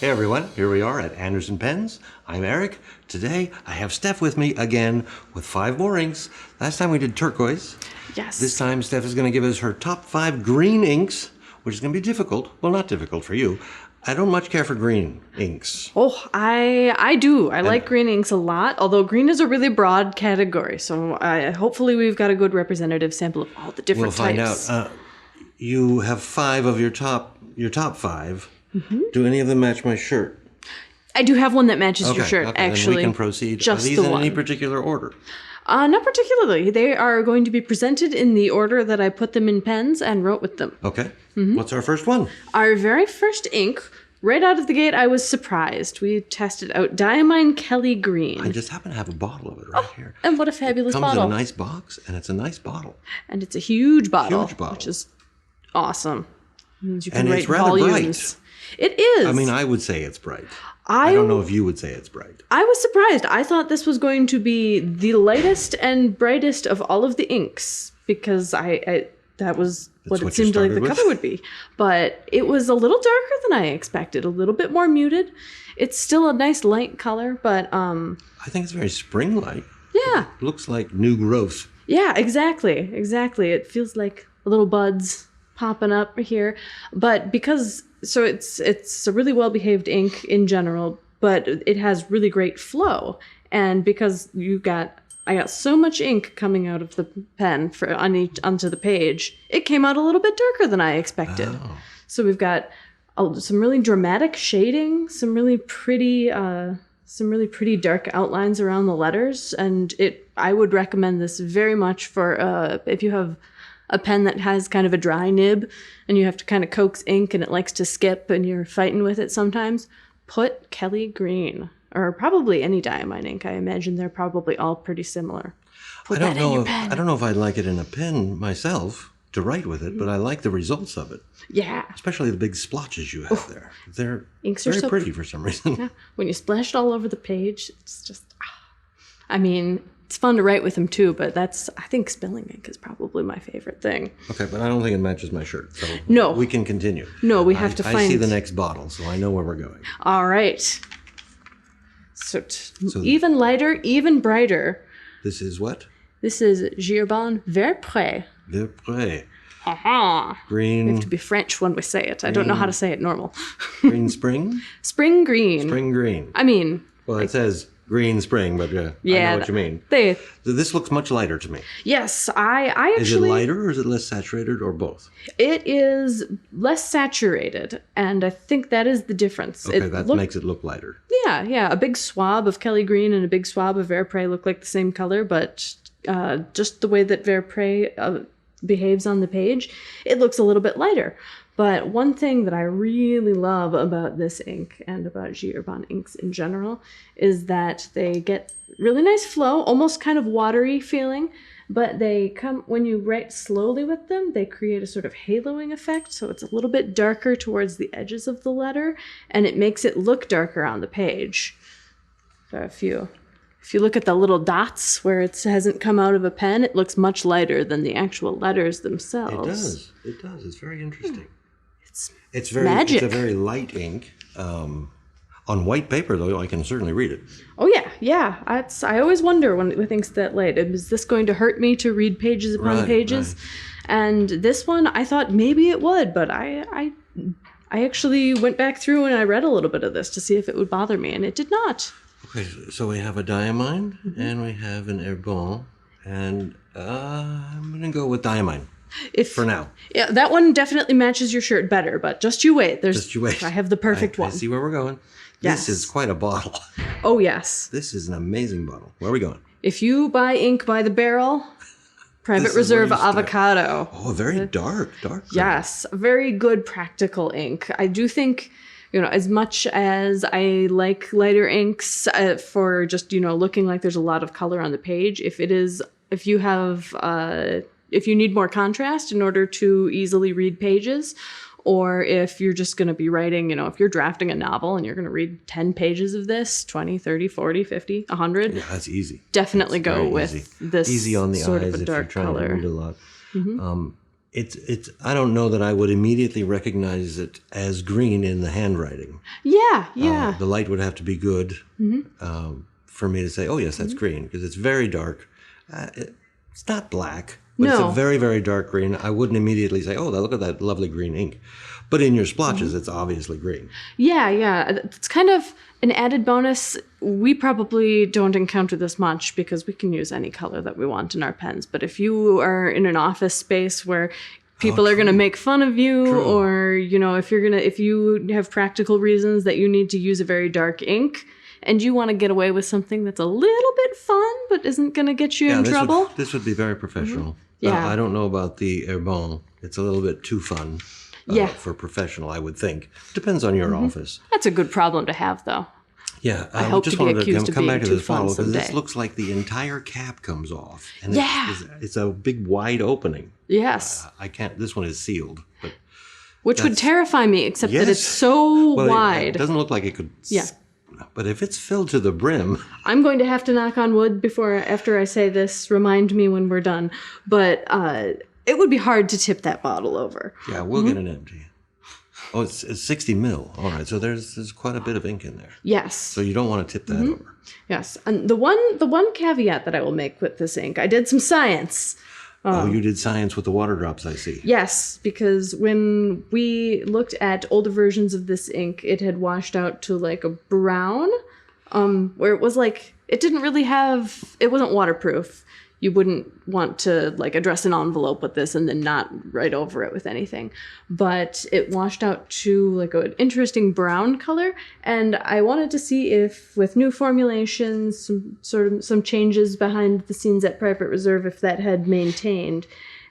Hey everyone, here we are at Anderson Pens. I'm Eric. Today I have Steph with me again with 5 more inks. Last time we did turquoise. Yes. This time Steph is going to give us her top 5 green inks, which is going to be difficult. Well, not difficult for you. I don't much care for green inks. Oh, I do. I like green inks a lot, although green is a really broad category. So hopefully we've got a good representative sample of all the different types. We'll find out. You have 5 of your top 5. Mm-hmm. Do any of them match my shirt? I do have one that matches your shirt, okay, actually. Then we can proceed. Just Are these the in one. any particular order? Not particularly. They are going to be presented in the order that I put them in pens and wrote with them. Okay. Mm-hmm. What's our first one? Our very first ink, right out of the gate, I was surprised. We tested out Diamine Kelly Green. I just happen to have a bottle of it right here. And what a fabulous bottle. It bottle. comes in a nice box, and it's a nice bottle. And it's a huge bottle. Huge bottle. Which is awesome. It means you can And write it's rather volumes. bright. It is. I mean, I would say it's bright. I don't know if you would say it's bright. I was surprised. I thought this was going to be the lightest and brightest of all of the inks because that was what it seemed like the cover would be. But it was a little darker than I expected, a little bit more muted. It's still a nice light color, but I think it's very spring-like. Yeah. It looks like new growth. Yeah, exactly. Exactly. It feels like little buds popping up here. But because so it's a really well-behaved ink in general, but it has really great flow. And because I got so much ink coming out of the pen onto the page, it came out a little bit darker than I expected. Oh. So we've got some really dramatic shading, some really pretty dark outlines around the letters, and I would recommend this very much for if you have a pen that has kind of a dry nib and you have to kind of coax ink and it likes to skip and you're fighting with it sometimes, put Kelly Green or probably any Diamine ink. I imagine they're probably all pretty similar. I don't know if I'd like it in a pen myself to write with it, but I like the results of it. Yeah. Especially the big splotches you have there. They're inks very pretty for some reason. Yeah. When you splash it all over the page, it's just, I mean, it's fun to write with them too, but I think spelling ink is probably my favorite thing. Okay, but I don't think it matches my shirt, so no. We can continue. No, we have to find... I see the next bottle, so I know where we're going. All right. So even lighter, even brighter. This is what? This is Herbin Vert Pre. Vert Pre. Aha. Green. We have to be French when we say it. I don't know how to say it normal. Green spring? Spring green. Spring green. I mean... Well, it says green spring, but I know what you mean. This looks much lighter to me. Yes, I actually... Is it lighter or is it less saturated or both? It is less saturated, and I think that is the difference. Okay, that makes it look lighter. Yeah. A big swab of Kelly Green and a big swab of Vert Pre look like the same color, but just the way that Vert Pre behaves on the page, it looks a little bit lighter. But one thing that I really love about this ink and about Herbin inks in general is that they get really nice flow, almost kind of watery feeling, but they come, when you write slowly with them, they create a sort of haloing effect. So it's a little bit darker towards the edges of the letter, and it makes it look darker on the page. So if you look at the little dots where it hasn't come out of a pen, it looks much lighter than the actual letters themselves. It does. It's very interesting. It's magic. It's a very light ink. On white paper, though, I can certainly read it. Oh, yeah. I always wonder with inks that light, is this going to hurt me to read pages upon pages? Right. And this one, I thought maybe it would, but I actually went back through and I read a little bit of this to see if it would bother me, and it did not. Okay, so we have a Diamine, and we have an Herbin, and I'm going to go with Diamine. For now. Yeah, that one definitely matches your shirt better, but just you wait. I have the perfect one. I see where we're going. Yes. This is quite a bottle. Oh, yes. This is an amazing bottle. Where are we going? If you buy ink by the barrel, Private Reserve Avocado. Oh, very dark. Yes, very good practical ink. I do think, as much as I like lighter inks for just, looking like there's a lot of color on the page, if you need more contrast in order to easily read pages, or if you're just going to be writing, if you're drafting a novel and you're going to read 10 pages of this, 20, 30, 40, 50, 100. Yeah, that's easy. Definitely go with this easy on the sort eyes of a if dark you're trying color. to read a lot. Mm-hmm. it's. I don't know that I would immediately recognize it as green in the handwriting. Yeah. The light would have to be good for me to say, oh, yes, that's green, because it's very dark. It's not black, but it's a very, very dark green. I wouldn't immediately say, oh, look at that lovely green ink. But in your splotches, it's obviously green. Yeah. It's kind of an added bonus. We probably don't encounter this much because we can use any color that we want in our pens. But if you are in an office space where people are going to make fun of you, or, if you have practical reasons that you need to use a very dark ink and you want to get away with something that's a little bit fun but isn't going to get you in trouble. This would be very professional. Yeah. I don't know about the Herbin. It's a little bit too fun. For professional, I would think. Depends on your office. That's a good problem to have, though. Yeah, I hope just to be wanted accused to of come being back to too this fun bottle because this someday. looks like the entire cap comes off, and it's a big wide opening. Yes, I can't. This one is sealed, but which would terrify me, except that it's so wide. It doesn't look like it could. Yeah. But if it's filled to the brim, I'm going to have to knock on wood after I say this. Remind me when we're done. But it would be hard to tip that bottle over. Yeah, we'll get it empty. Oh, it's 60 mil. All right, so there's quite a bit of ink in there. Yes. So you don't want to tip that over. Yes, and the one caveat that I will make with this ink, I did some science. You did science with the water drops, I see. Yes, because when we looked at older versions of this ink, it had washed out to like a brown, where it was like, it wasn't waterproof. You wouldn't want to like address an envelope with this and then not write over it with anything. But it washed out to like an interesting brown color. And I wanted to see if with new formulations, some changes behind the scenes at Private Reserve, if that had maintained.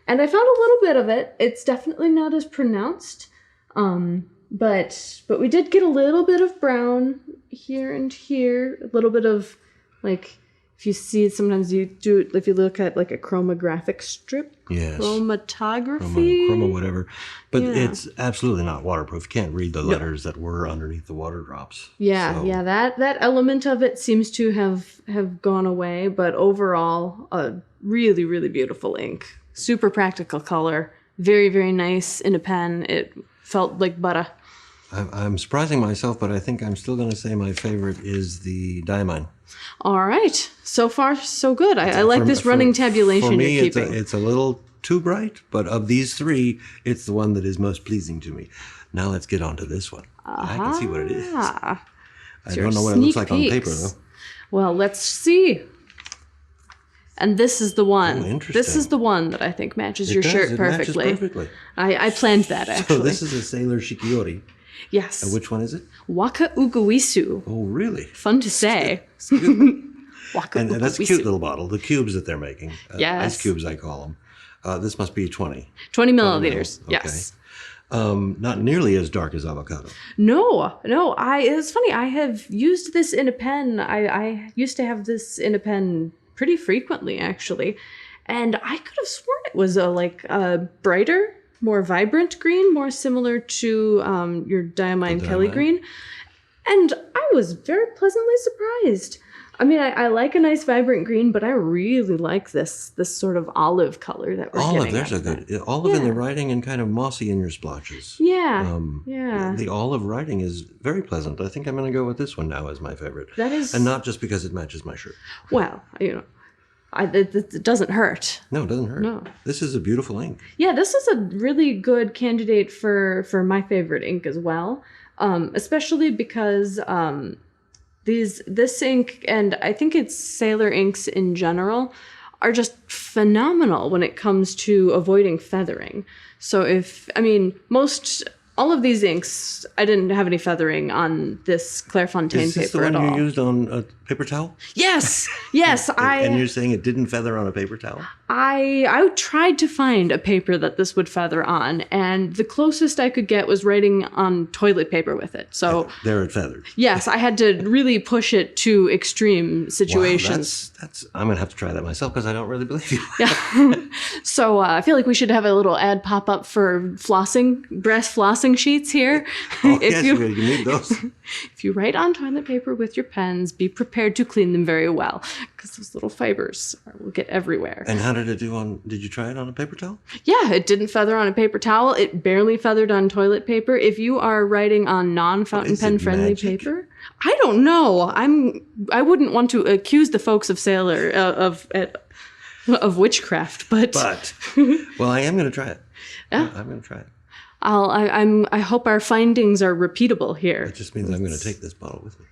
And I found a little bit of it. It's definitely not as pronounced. But we did get a little bit of brown here and here, a little bit of like, if you see, sometimes you do, if you look at like a chromographic strip, chromatography, chroma whatever, but it's absolutely not waterproof. You can't read the letters that were underneath the water drops. That element of it seems to have gone away, but overall, a really, really beautiful ink. Super practical color, very, very nice in a pen. It felt like butter. I'm surprising myself, but I think I'm still going to say my favorite is the Diamine. All right. So far, so good. I like this running tabulation you're keeping. It's a little too bright, but of these three, it's the one that is most pleasing to me. Now let's get on to this one. I can see what it is. I don't know what it looks like on paper, though. Well, let's see. And this is the one. Oh, interesting. This is the one that I think matches your shirt perfectly. Matches perfectly. I planned that, actually. So this is a Sailor Shikiori. Yes. And which one is it? Waka-uguisu. Oh, really? Fun to say. And that's a cute little bottle. The cubes that they're making. Yes. Ice cubes, I call them. This must be 20. 20 milliliters. Okay. Yes. Not nearly as dark as Avocado. No. It's funny. I have used this in a pen. I used to have this in a pen pretty frequently, actually. And I could have sworn it was a brighter, more vibrant green, more similar to your Diamine Kelly green. And I was very pleasantly surprised. I mean, I like a nice vibrant green, but I really like this sort of olive color that we're getting. There's a good olive in the writing and kind of mossy in your splotches. Yeah, The olive writing is very pleasant. I think I'm going to go with this one now as my favorite. That is, and not just because it matches my shirt. Well, it doesn't hurt. No, it doesn't hurt. No. This is a beautiful ink. Yeah, this is a really good candidate for my favorite ink as well, especially because this ink, and I think it's Sailor inks in general, are just phenomenal when it comes to avoiding feathering. So all of these inks, I didn't have any feathering on this Clairefontaine paper at all. Is this the one you used on a paper towel? Yes. And you're saying it didn't feather on a paper towel? I tried to find a paper that this would feather on, and the closest I could get was writing on toilet paper with it. So there it feathered. Yes, I had to really push it to extreme situations. Wow, I'm gonna have to try that myself because I don't really believe you. Yeah. So I feel like we should have a little ad pop up for brass flossing sheets here. Oh, yes, you need those. If you write on toilet paper with your pens, be prepared prepared to clean them very well because those little fibers will get everywhere. And how did it do did you try it on a paper towel? Yeah, it didn't feather on a paper towel. It barely feathered on toilet paper. If you are writing on non-fountain pen friendly paper, I don't know. I wouldn't want to accuse the folks of Sailor of witchcraft, but well, I am going to try it. Yeah, I'm going to try it. I hope our findings are repeatable here. It just means I'm going to take this bottle with me.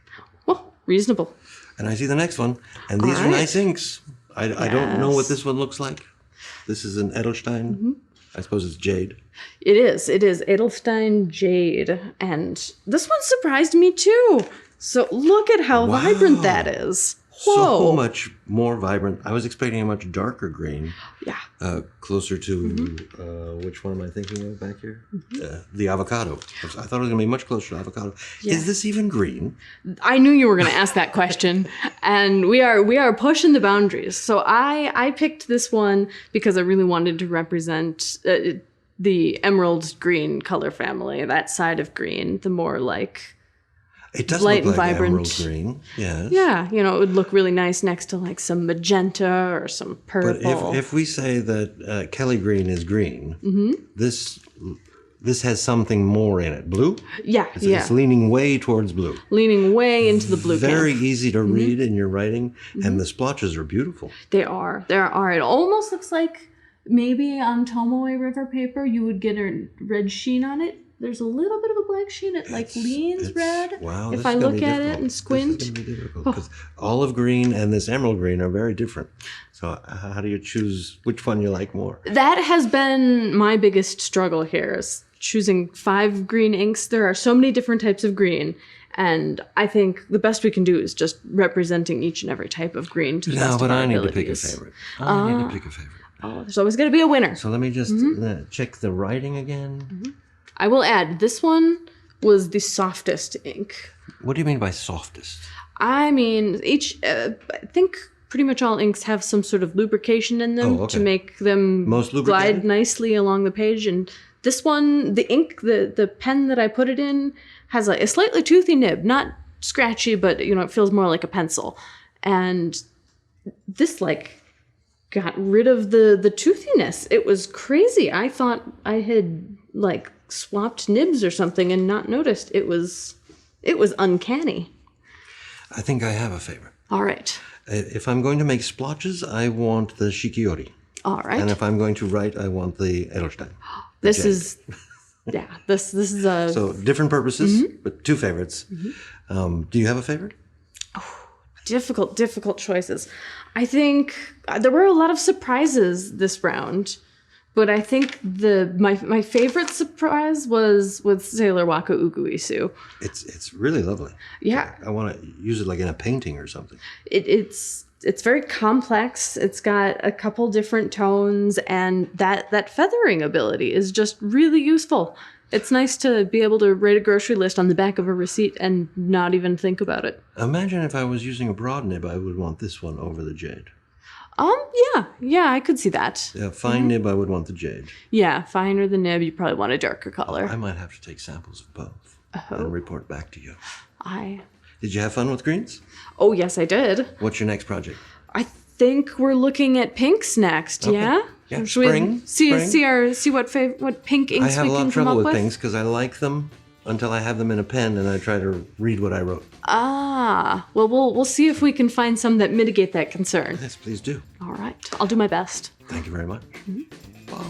Well, reasonable. And I see the next one, and these are nice inks. I don't know what this one looks like. This is an Edelstein. Mm-hmm. I suppose it's jade. It is Edelstein Jade, and this one surprised me too. So look at how vibrant that is. Whoa. So much more vibrant. I was expecting a much darker green. Yeah. Closer to, which one am I thinking of back here? The avocado. I thought it was going to be much closer to avocado. Yeah. Is this even green? I knew you were going to ask that question. And we are pushing the boundaries. So I picked this one because I really wanted to represent the emerald green color family, that side of green, the more like... It does light look like and vibrant. Emerald green, yes. Yeah, it would look really nice next to like some magenta or some purple. But if we say that Kelly green is green, this has something more in it. Blue? Yeah, It's leaning way towards blue. Leaning way into the blue Very camp. easy to read in your writing, and the splotches are beautiful. They are. It almost looks like maybe on Tomoe River paper you would get a red sheen on it. There's a little bit of a black sheen. It leans red. Wow, if I look at it and squint. This is going to be difficult because olive green and this emerald green are very different. So how do you choose which one you like more? That has been my biggest struggle here is choosing 5 green inks. There are so many different types of green. And I think the best we can do is just representing each and every type of green to the best of our abilities. No, but I need to pick a favorite. I need to pick a favorite. Oh, there's always going to be a winner. So let me just check the writing again. I will add, this one was the softest ink. What do you mean by softest? I mean, I think pretty much all inks have some sort of lubrication in them to make them glide nicely along the page. And this one, the ink, the pen that I put it in has a slightly toothy nib, not scratchy, but it feels more like a pencil. And this got rid of the toothiness. It was crazy. I thought I had swapped nibs or something and not noticed. It was uncanny. I think I have a favorite. All right. If I'm going to make splotches, I want the Shikiori. All right. And if I'm going to write, I want the Edelstein. This is a... So different purposes, but 2 favorites. Do you have a favorite? Oh, difficult choices. I think there were a lot of surprises this round. But I think my favorite surprise was with Sailor Waka-uguisu. It's really lovely. Yeah. I want to use it like in a painting or something. It's very complex. It's got a couple different tones, and that feathering ability is just really useful. It's nice to be able to write a grocery list on the back of a receipt and not even think about it. Imagine if I was using a broad nib, I would want this one over the jade. Yeah, I could see that. Yeah, fine nib, I would want the jade. Yeah, finer the nib, you probably want a darker color. I might have to take samples of both and report back to you. Did you have fun with greens? Oh, yes, I did. What's your next project? I think we're looking at pinks next, yeah? Yeah, spring. See what pink inks we can come up with? I have a lot of trouble with pinks because I like them until I have them in a pen and I try to read what I wrote. Well, we'll see if we can find some that mitigate that concern. Yes, please do. All right. I'll do my best. Thank you very much. Bye.